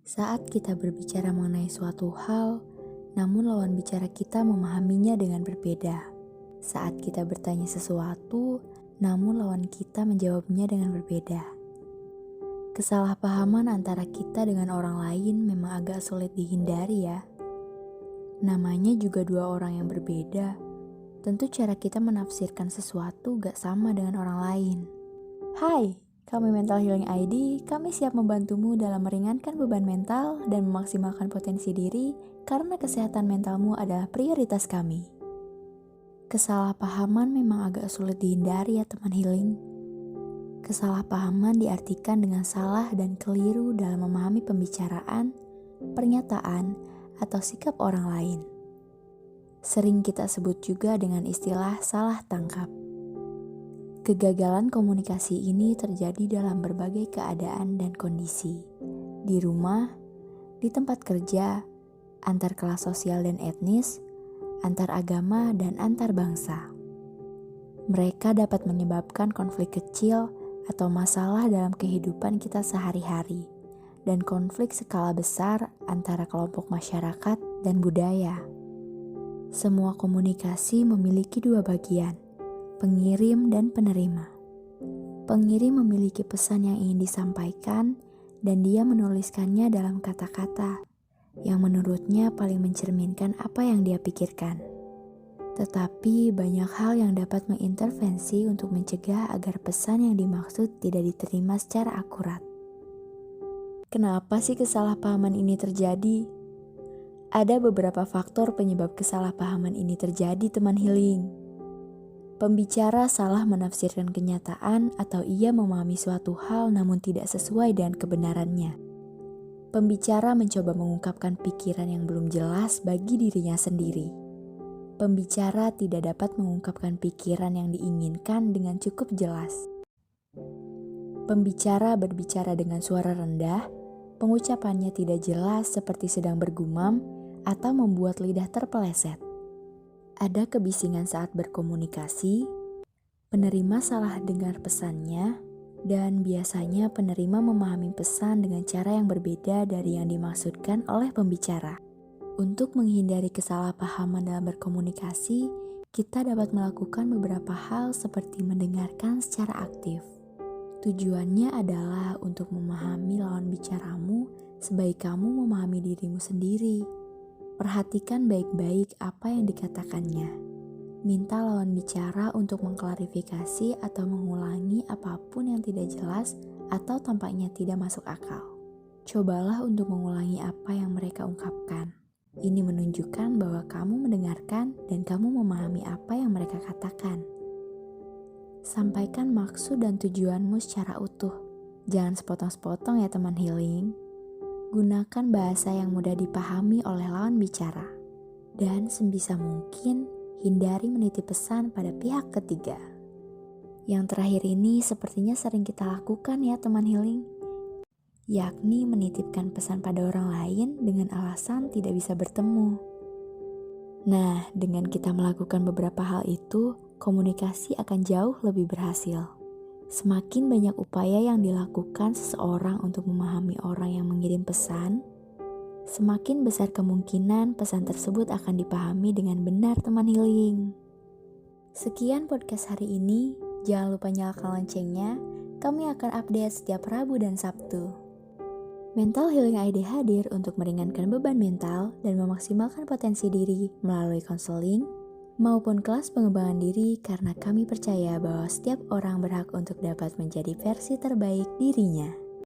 Saat kita berbicara mengenai suatu hal, namun lawan bicara kita memahaminya dengan berbeda. Saat kita bertanya sesuatu, namun lawan kita menjawabnya dengan berbeda. Kesalahpahaman antara kita dengan orang lain memang agak sulit dihindari ya. Namanya juga dua orang yang berbeda. Tentu cara kita menafsirkan sesuatu gak sama dengan orang lain. Hai, kami Mental Healing ID, kami siap membantumu dalam meringankan beban mental dan memaksimalkan potensi diri karena kesehatan mentalmu adalah prioritas kami. Kesalahpahaman memang agak sulit dihindari ya teman healing. Kesalahpahaman diartikan dengan salah dan keliru dalam memahami pembicaraan, pernyataan, atau sikap orang lain. Sering kita sebut juga dengan istilah salah tangkap. Kegagalan komunikasi ini terjadi dalam berbagai keadaan dan kondisi. Di rumah, di tempat kerja, antar kelas sosial dan etnis, antar agama dan antar bangsa. Mereka dapat menyebabkan konflik kecil atau masalah dalam kehidupan kita sehari-hari, dan konflik skala besar antara kelompok masyarakat dan budaya. Semua komunikasi memiliki dua bagian, pengirim dan penerima. Pengirim memiliki pesan yang ingin disampaikan dan dia menuliskannya dalam kata-kata yang menurutnya paling mencerminkan apa yang dia pikirkan. Tetapi banyak hal yang dapat mengintervensi untuk mencegah agar pesan yang dimaksud tidak diterima secara akurat. Kenapa sih kesalahpahaman ini terjadi? Ada beberapa faktor penyebab kesalahpahaman ini terjadi, teman healing. Pembicara salah menafsirkan kenyataan atau ia memahami suatu hal namun tidak sesuai dengan kebenarannya. Pembicara mencoba mengungkapkan pikiran yang belum jelas bagi dirinya sendiri. Pembicara tidak dapat mengungkapkan pikiran yang diinginkan dengan cukup jelas. Pembicara berbicara dengan suara rendah, pengucapannya tidak jelas seperti sedang bergumam atau membuat lidah terpeleset. Ada kebisingan saat berkomunikasi, penerima salah dengar pesannya, dan biasanya penerima memahami pesan dengan cara yang berbeda dari yang dimaksudkan oleh pembicara. Untuk menghindari kesalahpahaman dalam berkomunikasi, kita dapat melakukan beberapa hal seperti mendengarkan secara aktif. Tujuannya adalah untuk memahami lawan bicaramu sebaik kamu memahami dirimu sendiri. Perhatikan baik-baik apa yang dikatakannya. Minta lawan bicara untuk mengklarifikasi atau mengulangi apapun yang tidak jelas atau tampaknya tidak masuk akal. Cobalah untuk mengulangi apa yang mereka ungkapkan. Ini menunjukkan bahwa kamu mendengarkan dan kamu memahami apa yang mereka katakan. Sampaikan maksud dan tujuanmu secara utuh. Jangan sepotong-sepotong ya teman healing. Gunakan bahasa yang mudah dipahami oleh lawan bicara. Dan sebisa mungkin, hindari menitip pesan pada pihak ketiga. Yang terakhir ini sepertinya sering kita lakukan ya teman healing. Yakni menitipkan pesan pada orang lain dengan alasan tidak bisa bertemu. Nah, dengan kita melakukan beberapa hal itu, komunikasi akan jauh lebih berhasil. Semakin banyak upaya yang dilakukan seseorang untuk memahami orang yang mengirim pesan, semakin besar kemungkinan pesan tersebut akan dipahami dengan benar teman healing. Sekian podcast hari ini, jangan lupa nyalakan loncengnya, kami akan update setiap Rabu dan Sabtu. Mental Healing ID hadir untuk meringankan beban mental dan memaksimalkan potensi diri melalui konseling maupun kelas pengembangan diri karena kami percaya bahwa setiap orang berhak untuk dapat menjadi versi terbaik dirinya.